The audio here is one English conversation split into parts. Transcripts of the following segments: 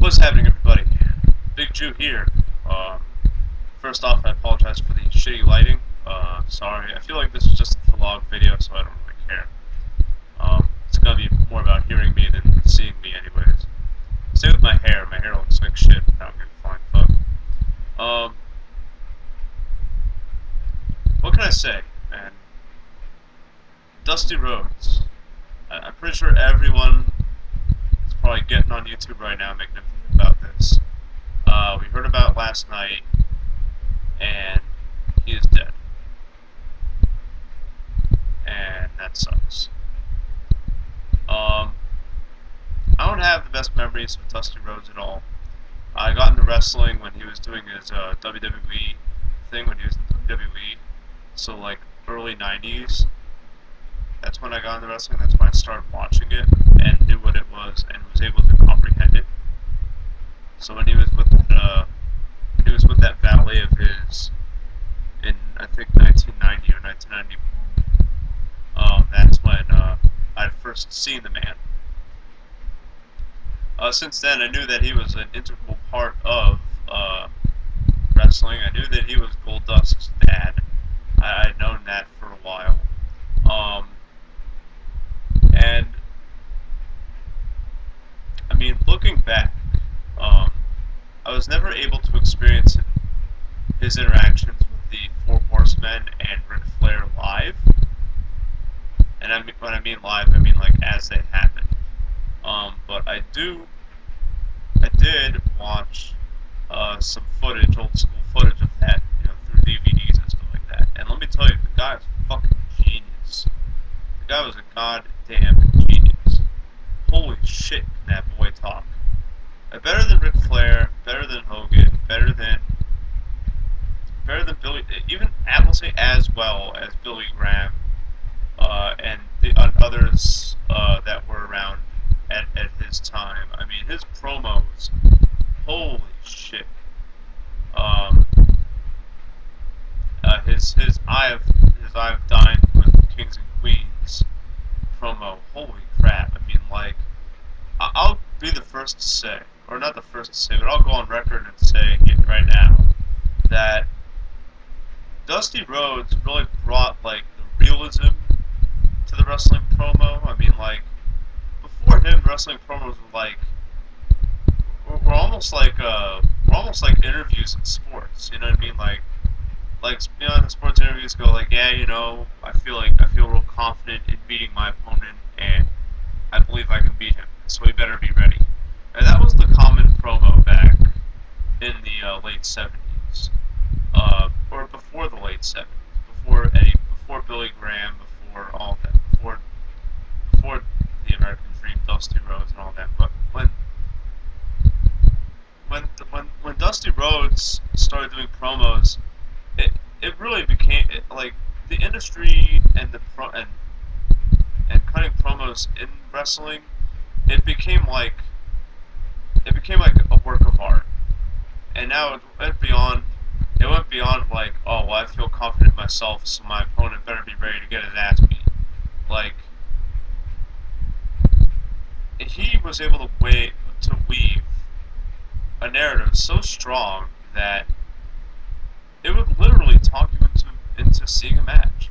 What's happening, everybody? Big Jew here. First off, I apologize for the shitty lighting. Sorry. I feel like this is just a vlog video, so I don't really care. It's gonna be more about hearing me than seeing me, anyways. Same with my hair. My hair looks like shit without giving a flying fuck. What can I say, man? Dusty Rhodes. I'm pretty sure everyone is probably getting on YouTube right now making a video about this. We heard about it last night, and he is dead. And that sucks. I don't have the best memories of Dusty Rhodes at all. I got into wrestling when he was doing his WWE thing, when he was in WWE. So, like, early 90s. That's when I got into wrestling. That's when I started watching it and knew what it was and was able to comprehend it. So when he was with that valet of his in, I think, 1990 or 1991, that's when I'd first seen the man. Since then, I knew that he was an integral part of wrestling. I knew that he was Goldust's dad. I'd known that for a while. And, I mean, looking back, I was never able to experience his interactions with the Four Horsemen and Ric Flair live. And when I mean live, I mean like as they happened. But I did watch some footage, old school footage of that, through DVDs and stuff like that. And let me tell you, the guy was a fucking genius. The guy was a goddamn genius. Holy shit, can that boy talk. Better than Ric Flair, better than Hogan, better than Billy, even I will say as well as Billy Graham, and the others that were around at his time. I mean, his promos, holy shit. His I've dined with Kings and Queens promo, holy crap. I mean, like, I'll be the first to say, or not the first to say, but I'll go on record and say right now that Dusty Rhodes really brought, like, the realism to the wrestling promo. I mean, like, before him, wrestling promos were like, we're almost like interviews in sports. You know what I mean? Like the sports interviews go like, yeah, I feel real confident in beating my opponent, and I believe I can beat him. So we better be ready. And that was the common promo back in the late 70s, or before the late 70s, before Billy Graham, before all that, before the American Dream, Dusty Rhodes, and all that. But when Dusty Rhodes started doing promos, it really became like the industry and and cutting promos in wrestling. It became like a work of art, and now it went beyond like, oh, well, I feel confident in myself, so my opponent better be ready to get his ass beat. Like, he was able to weave a narrative so strong that it would literally talk you into seeing a match.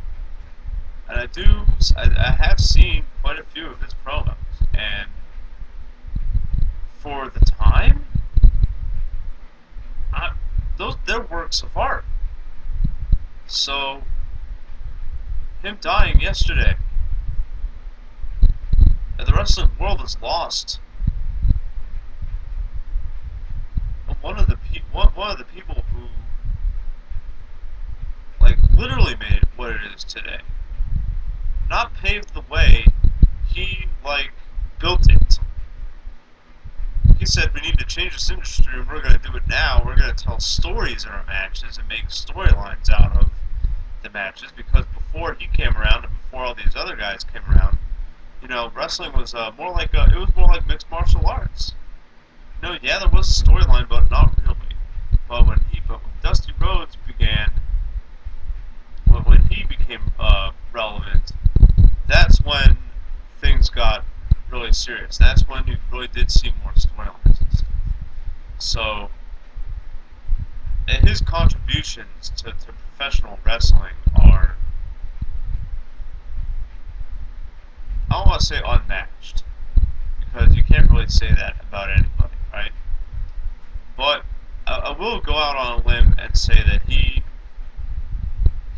And I have seen quite a few of his promos, and for the time, they're works of art. So, him dying yesterday, and the wrestling world has lost one of the people who, like, literally made it what it is today. Not paved the way, he, like, built it. He said, we need to change this industry, and we're going to do it now. We're going to tell stories in our matches and make storylines out of the matches, because before he came around and before all these other guys came around, wrestling was more like mixed martial arts. Yeah, there was a storyline, but not really. But when Dusty Rhodes began, when he became relevant, that's when things got really serious. That's when you really did see more storylines and stuff. So, and his contributions to professional wrestling are, I don't want to say unmatched, because you can't really say that about anybody, right? But I will go out on a limb and say that he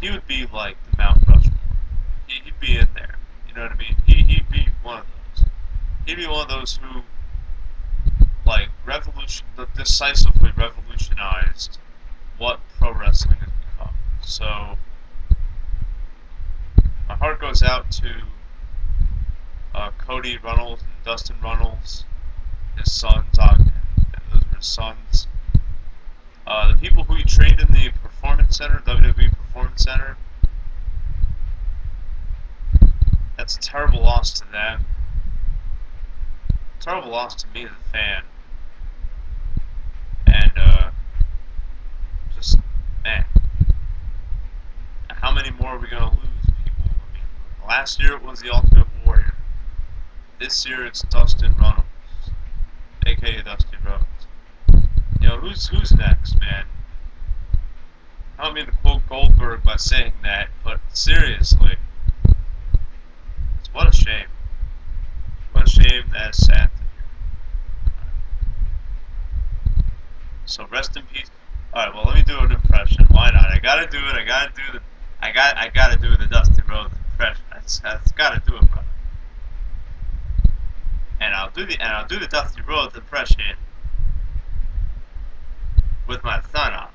would be like the Mount Rushmore. He'd be in there. You know what I mean? He'd be one of those. He'd be one of those who, like, decisively revolutionized what pro wrestling has become. So, my heart goes out to Cody Runnels and Dustin Runnels, his sons, those are his sons. The people who he trained in the Performance Center, WWE Performance Center, that's a terrible loss to them. Terrible loss to me as a fan. And, just, man, how many more are we going to lose, people? I mean, last year it was the Ultimate Warrior. This year it's Dustin Runnels, aka Dusty Rhodes. You know, who's next, man? I don't mean to quote Goldberg by saying that, but seriously, what a shame. What a shame. That's sad. So rest in peace. All right, well let me do an impression. Why not? I gotta do it. I gotta do the Dusty Rhodes impression. That's gotta do it, brother. And I'll do the Dusty Rhodes impression with my thumb off.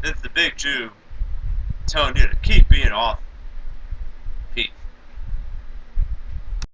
This is the big Jew telling you to keep being awful.